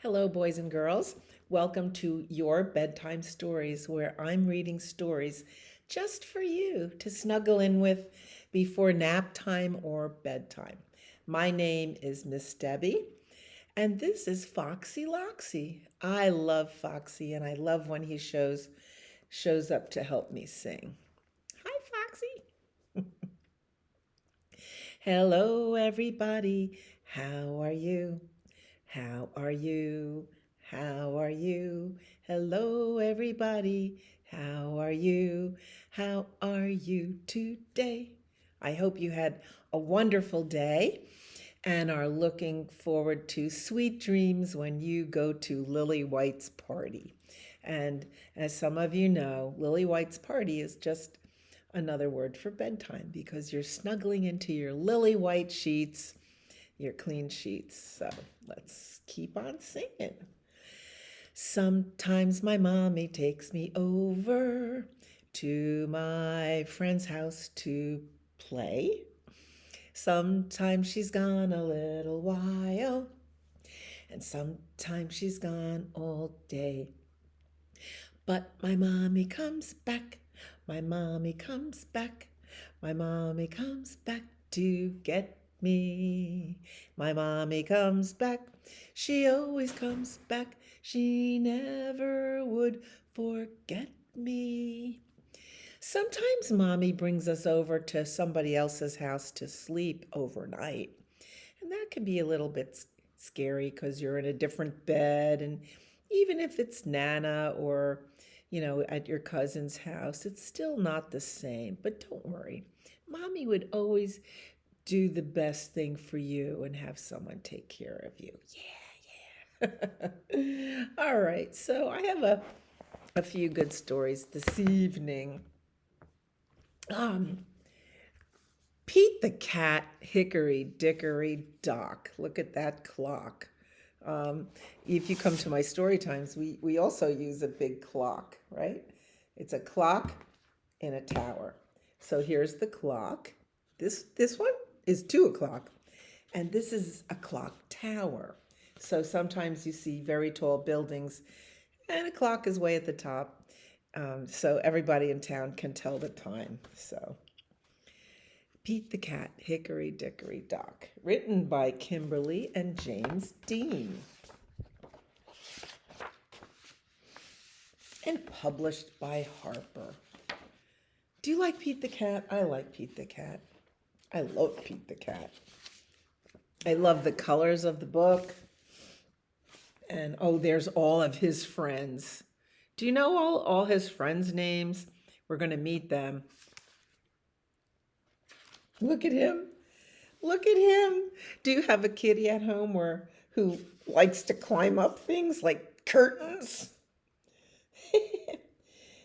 Hello, boys and girls. Welcome to your bedtime stories, where I'm reading stories just for you to snuggle in with before nap time or bedtime. My name is Miss Debbie, and this is Foxy Loxy. I love Foxy, and I love when he shows up to help me sing. Hi, Foxy. Hello, everybody. How are you? How are you? How are you? Hello, everybody. How are you? How are you today? I hope you had a wonderful day and are looking forward to sweet dreams when you go to Lily White's party. And as some of you know, Lily White's party is just another word for bedtime because you're snuggling into your lily white sheets, your clean sheets. So let's keep on singing. Sometimes my mommy takes me over to my friend's house to play. Sometimes she's gone a little while, and sometimes she's gone all day. But my mommy comes back, my mommy comes back, my mommy comes back to get me. My mommy comes back, she always comes back, she never would forget me. Sometimes mommy brings us over to somebody else's house to sleep overnight. And that can be a little bit scary because you're in a different bed. And even if it's Nana or, at your cousin's house, it's still not the same. But don't worry. Mommy would always do the best thing for you and have someone take care of you. Yeah. All right. So I have a few good stories this evening. Um, Pete the cat, Hickory, Dickory, Doc. Look at that clock. Um, if you come to my story times, we also use a big clock, right? It's a clock in a tower. So here's the clock. This one is 2 o'clock, and this is a clock tower. So sometimes you see very tall buildings, and a clock is way at the top, so everybody in town can tell the time. So Pete the Cat, Hickory Dickory Dock, written by Kimberly and James Dean, and published by Harper. Do you like Pete the Cat? I like Pete the Cat. I love Pete the Cat. I love the colors of the book. And oh, there's all of his friends. Do you know all his friends' names? We're going to meet them. Look at him. Look at him. Do you have a kitty at home who likes to climb up things like curtains?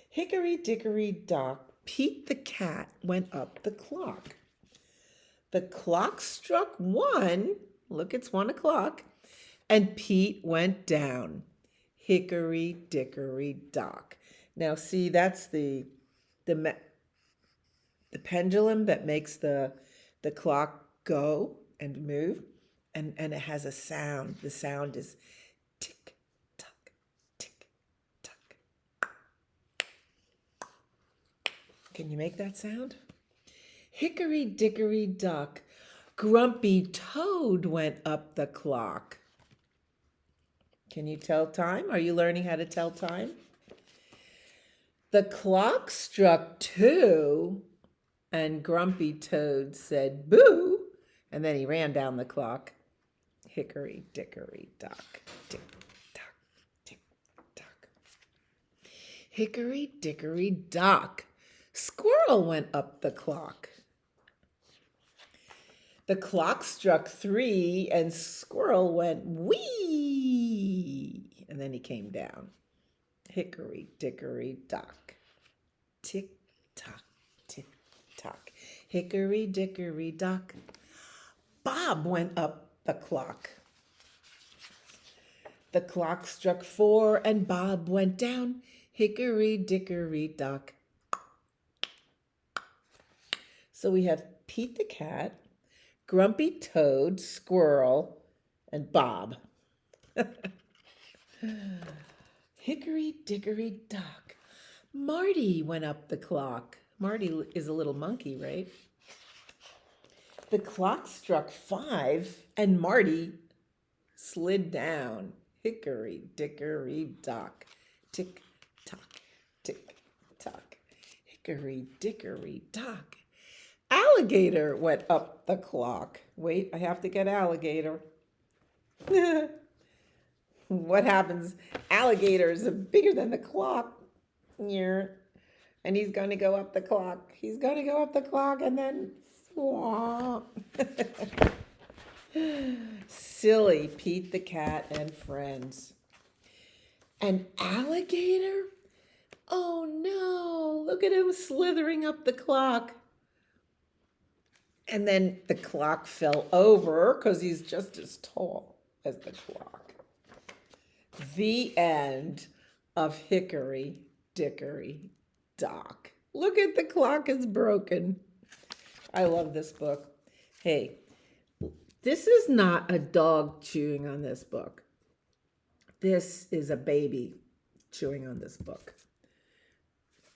Hickory Dickory Dock, Pete the cat went up the clock. The clock struck 1. Look, it's 1 o'clock. And Pete went down. Hickory Dickory Dock. Now, see, that's the the pendulum that makes the clock go and move, and it has a sound. The sound is tick tock, tick tock. Can you make that sound? Hickory Dickory Dock, Grumpy Toad went up the clock. Can you tell time? Are you learning how to tell time? The clock struck 2, and Grumpy Toad said boo, and then he ran down the clock. Hickory Dickory Dock, tick tock, tick tock. Hickory Dickory Dock, Squirrel went up the clock. The clock struck 3, and Squirrel went wee, and then he came down. Hickory Dickory Dock, tick tock, tick tock. Hickory Dickory Dock, Bob went up the clock. The clock struck 4, and Bob went down. Hickory Dickory Dock. So we have Pete the cat, Grumpy Toad, Squirrel, and Bob. Hickory, dickory, dock. Marty went up the clock. Marty is a little monkey, right? The clock struck 5 and Marty slid down. Hickory, dickory, dock. Tick tock, tick tock. Hickory, dickory, dock. Alligator went up the clock. Wait, I have to get alligator. What happens? Alligator is bigger than the clock. Yeah. And he's going to go up the clock. He's going to go up the clock and then swamp. Silly Pete the cat and friends. An alligator? Oh no, look at him slithering up the clock. And then the clock fell over because he's just as tall as the clock. The end of Hickory, Dickory, Dock. Look at the clock is broken. I love this book. Hey, this is not a dog chewing on this book. This is a baby chewing on this book.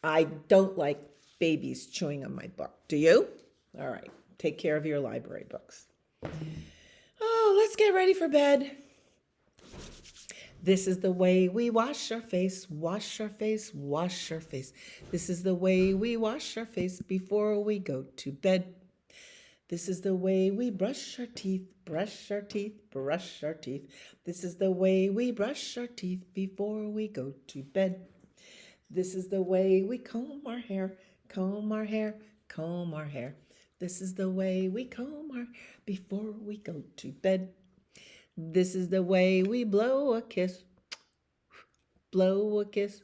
I don't like babies chewing on my book. Do you? All right. Take care of your library books. Oh, let's get ready for bed. This is the way we wash our face, wash our face, wash our face. This is the way we wash our face before we go to bed. This is the way we brush our teeth, brush our teeth, brush our teeth. This is the way we brush our teeth before we go to bed. This is the way we comb our hair, comb our hair, comb our hair. This is the way we comb our hair before we go to bed. This is the way we blow a kiss, blow a kiss,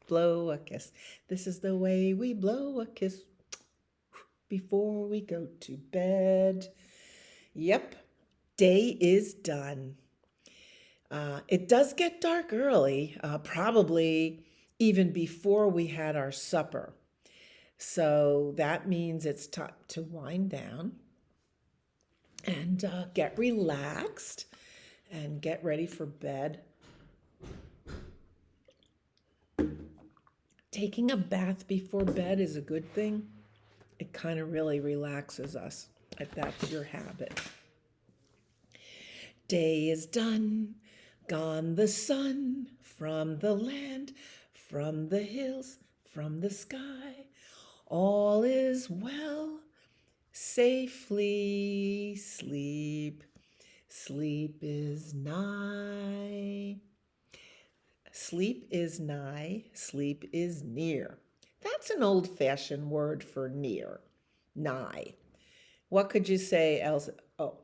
blow a kiss. This is the way we blow a kiss before we go to bed. Yep, day is done. It does get dark early, probably even before we had our supper. So that means it's time to wind down and get relaxed and get ready for bed. Taking a bath before bed is a good thing. It kind of really relaxes us if that's your habit. Day is done, gone the sun, from the land, from the hills, from the sky. All is well, safely sleep. Sleep is nigh. Sleep is nigh, sleep is near. That's an old-fashioned word for near, nigh. What could you say else? Oh,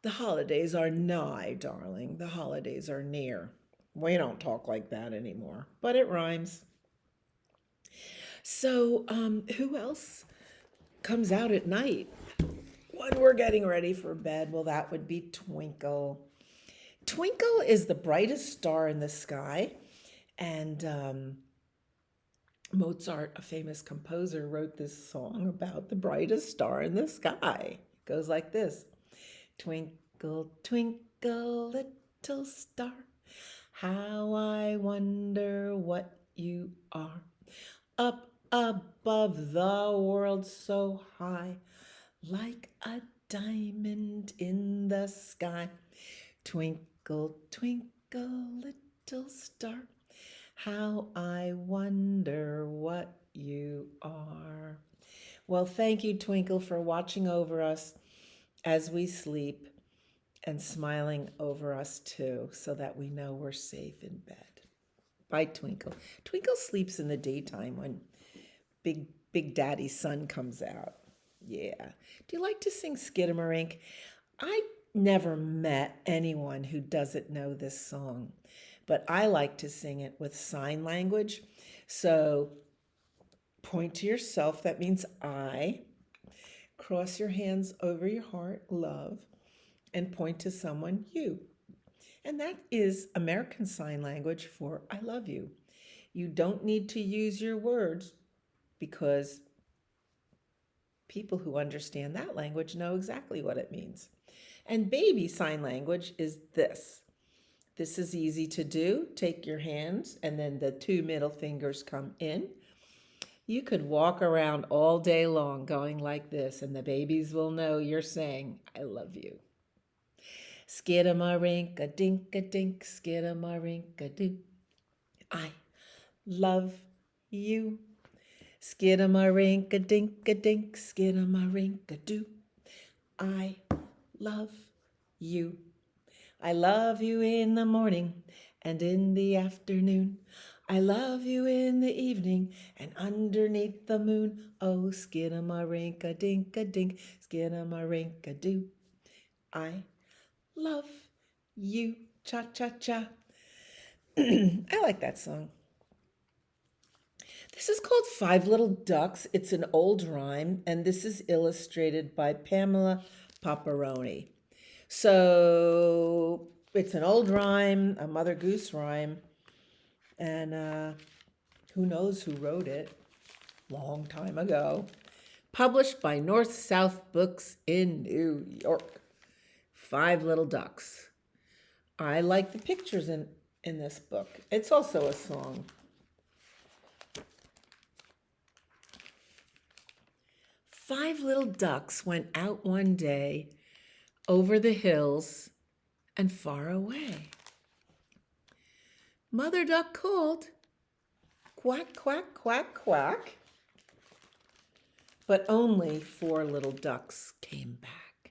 the holidays are nigh, darling. The holidays are near. We don't talk like that anymore, but it rhymes. So, who else comes out at night when we're getting ready for bed? Well, that would be Twinkle. Twinkle is the brightest star in the sky, and Mozart, a famous composer, wrote this song about the brightest star in the sky. It goes like this. Twinkle, twinkle, little star, how I wonder what you are. Up above the world so high, like a diamond in the sky. Twinkle, twinkle, little star, how I wonder what you are. Well, thank you, Twinkle, for watching over us as we sleep and smiling over us too, so that we know we're safe in bed. Bye, Twinkle. Twinkle sleeps in the daytime when Big Daddy's sun comes out. Yeah. Do you like to sing Skidamarink? I never met anyone who doesn't know this song, but I like to sing it with sign language. So point to yourself, that means I. Cross your hands over your heart, love, and point to someone, you. And that is American Sign Language for I love you. You don't need to use your words because people who understand that language know exactly what it means. And baby sign language is this. This is easy to do. Take your hands and then the two middle fingers come in. You could walk around all day long going like this, and the babies will know you're saying, I love you. Skiddamarink-a-dink-a-dink, skiddamarink-a-doo. I love you. Skiddamarink-a-dink-a-dink, skiddamarink-a-doo. I love you. I love you in the morning and in the afternoon. I love you in the evening and underneath the moon. Oh, skiddamarink-a-dink-a-dink, skiddamarink-a-doo. I love you. Cha-cha-cha. I like that song. This is called Five Little Ducks. It's an old rhyme, and this is illustrated by Pamela Paparone. So it's an old rhyme, a Mother Goose rhyme, and who knows who wrote it? Long time ago. Published by North South Books in New York. Five Little Ducks. I like the pictures in this book. It's also a song. Five little ducks went out one day over the hills and far away. Mother Duck called, quack, quack, quack, quack. But only four little ducks came back.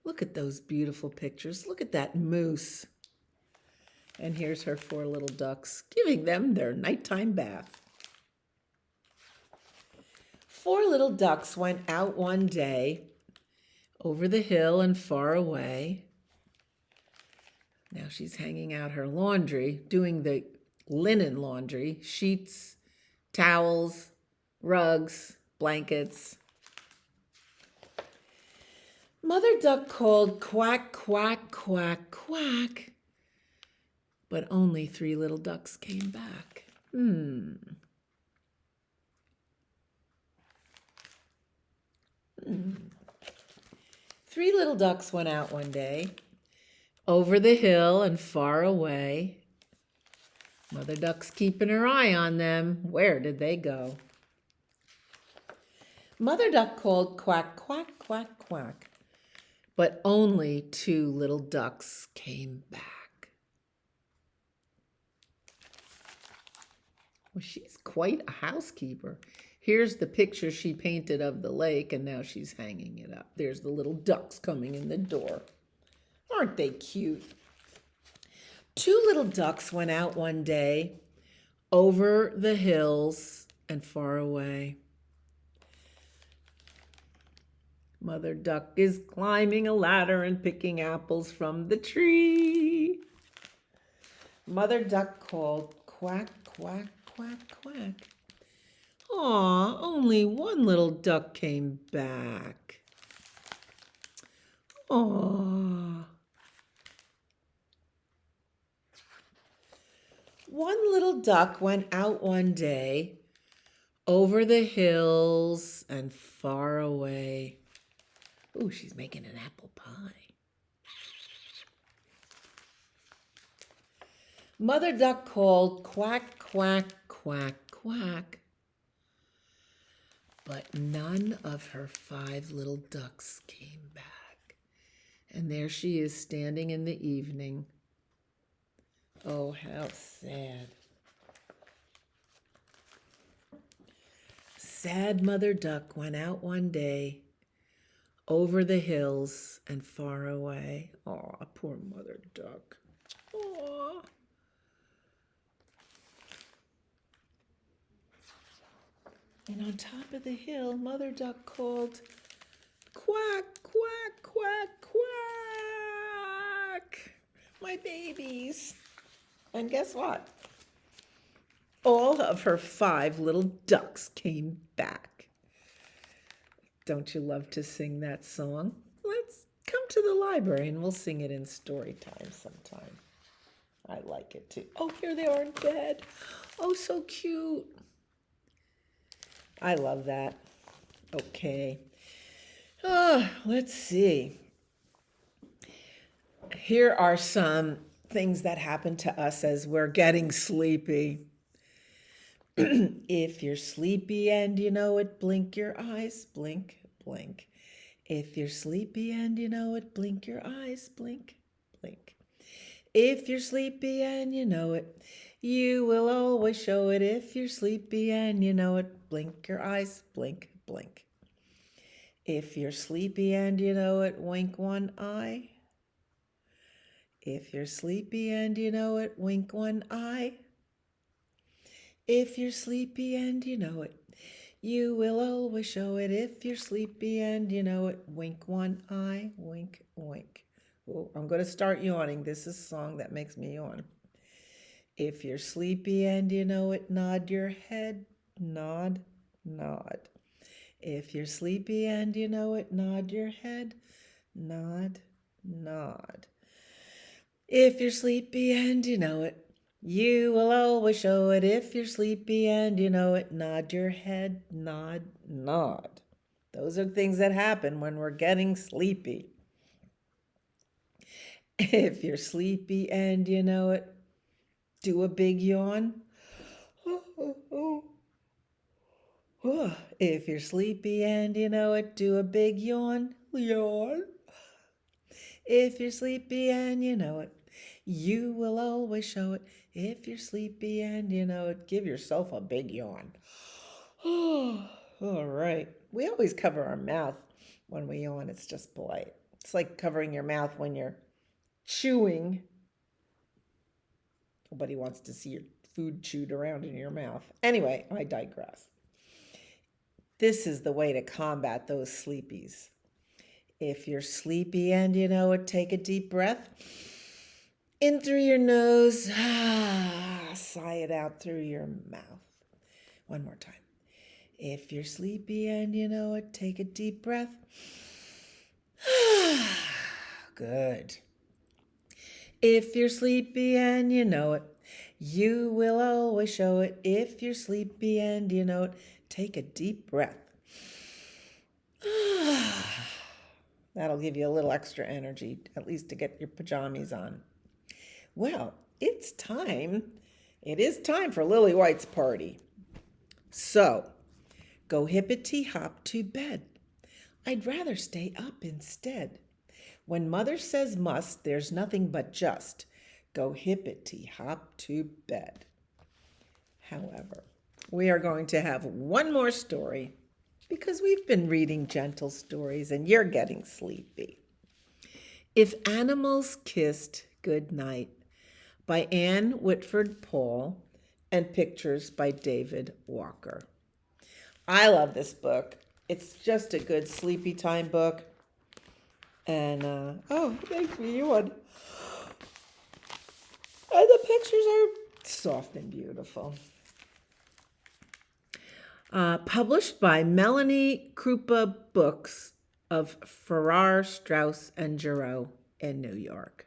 Look at those beautiful pictures. Look at that moose. And here's her four little ducks, giving them their nighttime bath. Four little ducks went out one day over the hill and far away. Now she's hanging out her laundry, doing the linen laundry, sheets, towels, rugs, blankets. Mother Duck called quack, quack, quack, quack. But only three little ducks came back. Three little ducks went out one day, over the hill and far away. Mother Duck's keeping her eye on them. Where did they go? Mother Duck called quack, quack, quack, quack. But only two little ducks came back. Well, she's quite a housekeeper. Here's the picture she painted of the lake, and now she's hanging it up. There's the little ducks coming in the door. Aren't they cute? Two little ducks went out one day over the hills and far away. Mother Duck is climbing a ladder and picking apples from the tree. Mother Duck called quack, quack, quack, quack. Aw, only one little duck came back. Aw. One little duck went out one day over the hills and far away. Ooh, she's making an apple pie. Mother Duck called quack, quack, quack, quack. But none of her five little ducks came back. And there she is standing in the evening. Oh, how sad. Sad Mother Duck went out one day over the hills and far away. Aw, poor Mother Duck. Aw. And on top of the hill, Mother Duck called, quack, quack, quack, quack, my babies. And guess what? All of her five little ducks came back. Don't you love to sing that song? Let's come to the library and we'll sing it in story time sometime. I like it too. Oh, here they are in bed. Oh, so cute. I love that. Okay. Let's see. Here are some things that happen to us as we're getting sleepy. If you're sleepy and you know it, blink your eyes, blink, blink. If you're sleepy and you know it, blink your eyes, blink, blink. If you're sleepy and you know it, you will always show it. If you're sleepy and you know it, blink your eyes, blink, blink. If you're sleepy and you know it, wink one eye. If you're sleepy and you know it, wink one eye. If you're sleepy and you know it, you will always show it. If you're sleepy and you know it, wink one eye, wink, wink. Oh, I'm going to start yawning. This is a song that makes me yawn. If you're sleepy and you know it, nod your head, nod, nod. If you're sleepy and you know it, nod your head, nod, nod. If you're sleepy and you know it, you will always show it. If you're sleepy and you know it, nod your head, nod, nod. Those are things that happen when we're getting sleepy. If you're sleepy and you know it, do a big yawn. If you're sleepy and you know it, do a big yawn. Yawn. If you're sleepy and you know it, you will always show it. If you're sleepy and you know it, give yourself a big yawn. All right. We always cover our mouth when we yawn. It's just polite. It's like covering your mouth when you're chewing. Nobody wants to see your food chewed around in your mouth. Anyway, I digress. This is the way to combat those sleepies. If you're sleepy and you know it, take a deep breath in through your nose, sigh it out through your mouth. One more time. If you're sleepy and you know it, take a deep breath. Good. If you're sleepy and you know it, you will always show it. If you're sleepy and you know it, take a deep breath. That'll give you a little extra energy, at least to get your pajamas on. Well, it's time. It is time for Lily White's party. So, go hippity hop to bed. I'd rather stay up instead. When mother says must, there's nothing but just. Go hippity hop to bed. However, we are going to have one more story because we've been reading gentle stories and you're getting sleepy. If Animals Kissed Goodnight by Anne Whitford Paul and pictures by David Walker. I love this book. It's just a good sleepy time book. And, it makes me yawn. And the pictures are soft and beautiful. Published by Melanie Krupa Books of Farrar, Straus, and Giroux in New York.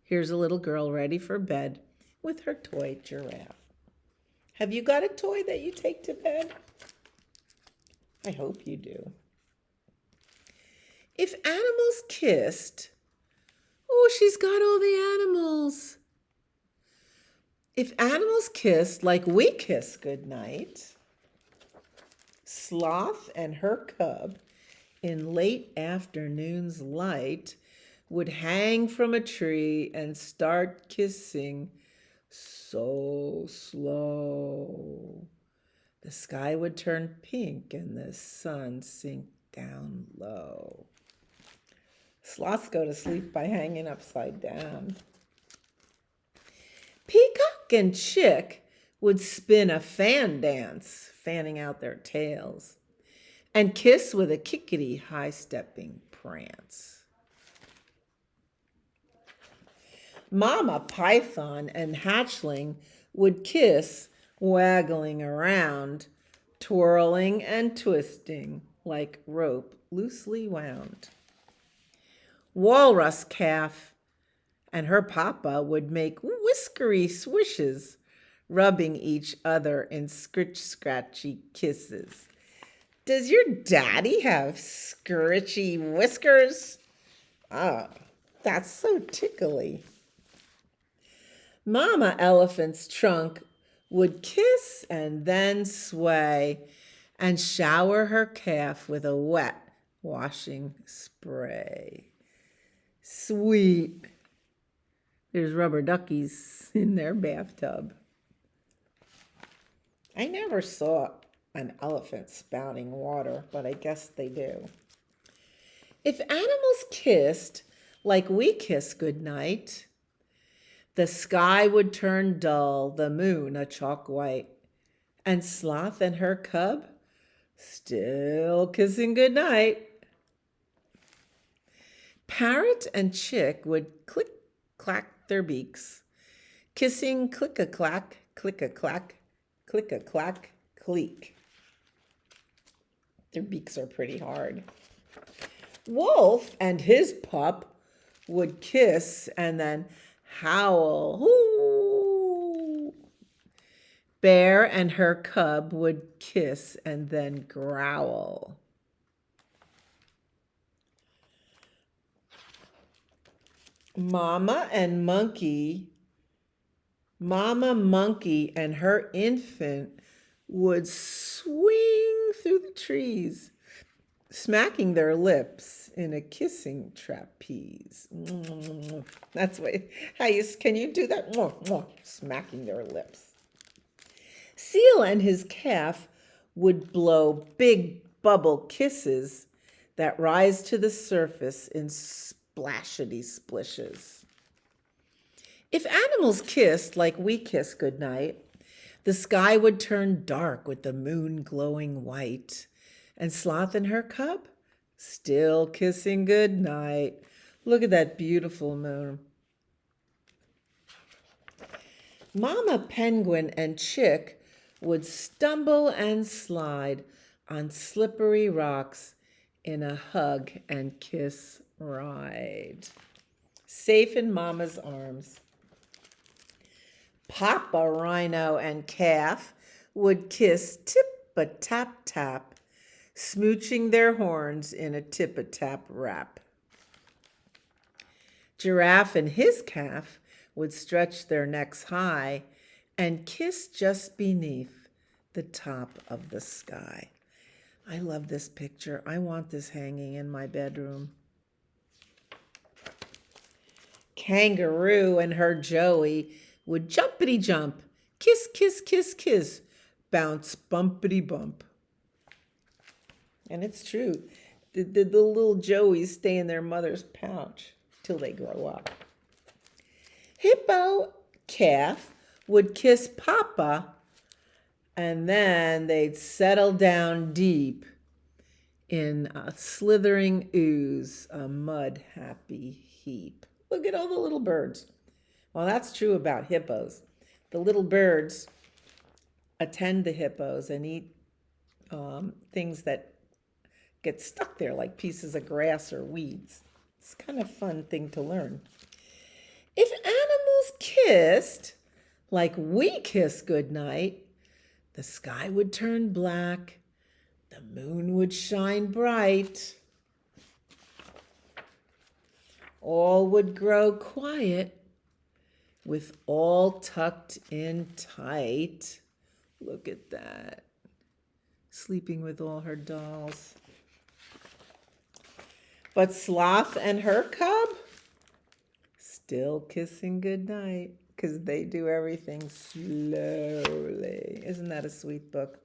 Here's a little girl ready for bed with her toy giraffe. Have you got a toy that you take to bed? I hope you do. If animals kissed, she's got all the animals. If animals kissed like we kiss goodnight, Sloth and her cub in late afternoon's light would hang from a tree and start kissing so slow. The sky would turn pink and the sun sink down low. Sloths go to sleep by hanging upside down. Peacock and chick would spin a fan dance, fanning out their tails, and kiss with a kickety high-stepping prance. Mama python and hatchling would kiss, waggling around, twirling and twisting like rope loosely wound. Walrus calf and her papa would make whiskery swishes, rubbing each other in scratchy kisses. Does your daddy have scritchy whiskers? That's so tickly. Mama elephant's trunk would kiss and then sway and shower her calf with a wet washing spray. Sweet. There's rubber duckies in their bathtub. I never saw an elephant spouting water, but I guess they do. If animals kissed like we kiss goodnight, the sky would turn dull, the moon a chalk white, and Sloth and her cub still kissing goodnight. Parrot and chick would click clack their beaks, kissing click a clack, click a clack, click a clack, cleek. Their beaks are pretty hard. Wolf and his pup would kiss and then howl. Hoo! Bear and her cub would kiss and then growl. Mama monkey and her infant would swing through the trees, smacking their lips in a kissing trapeze. That's what, can you do that? Smacking their lips. Seal and his calf would blow big bubble kisses that rise to the surface in splashity splishes. If animals kissed like we kiss goodnight, the sky would turn dark with the moon glowing white, and Sloth and her cub still kissing goodnight. Look at that beautiful moon. Mama penguin and chick would stumble and slide on slippery rocks in a hug and kiss ride. Safe in Mama's arms. Papa rhino and calf would kiss tip-a-tap-tap, smooching their horns in a tip-a-tap rap. Giraffe and his calf would stretch their necks high and kiss just beneath the top of the sky. I love this picture. I want this hanging in my bedroom. Kangaroo and her Joey would jumpity jump, kiss, kiss, kiss, kiss, bounce bumpity bump. And it's true. The little Joeys stay in their mother's pouch till they grow up. Hippo calf would kiss Papa, and then they'd settle down deep in a slithering ooze, a mud happy heap. Look at all the little birds. Well, that's true about hippos. The little birds attend the hippos and eat things that get stuck there, like pieces of grass or weeds. It's kind of a fun thing to learn. If animals kissed like we kiss goodnight, the sky would turn black, the moon would shine bright, all would grow quiet, with all tucked in tight. Look at that. Sleeping with all her dolls. But Sloth and her cub still kissing goodnight because they do everything slowly. Isn't that a sweet book?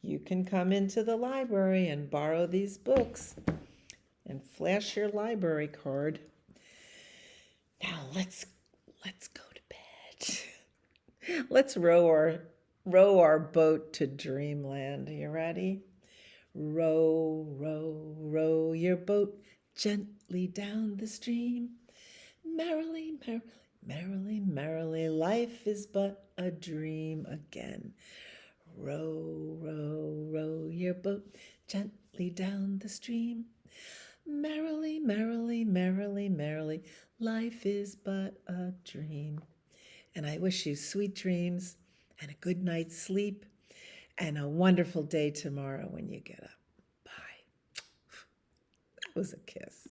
You can come into the library and borrow these books and flash your library card. Now let's go to bed. Let's row our boat to dreamland. Are you ready? Row, row, row your boat gently down the stream. Merrily, merrily, merrily, merrily, life is but a dream again. Row, row, row your boat gently down the stream. Merrily, merrily, merrily, merrily, life is but a dream. And I wish you sweet dreams and a good night's sleep and a wonderful day tomorrow when you get up. Bye. That was a kiss.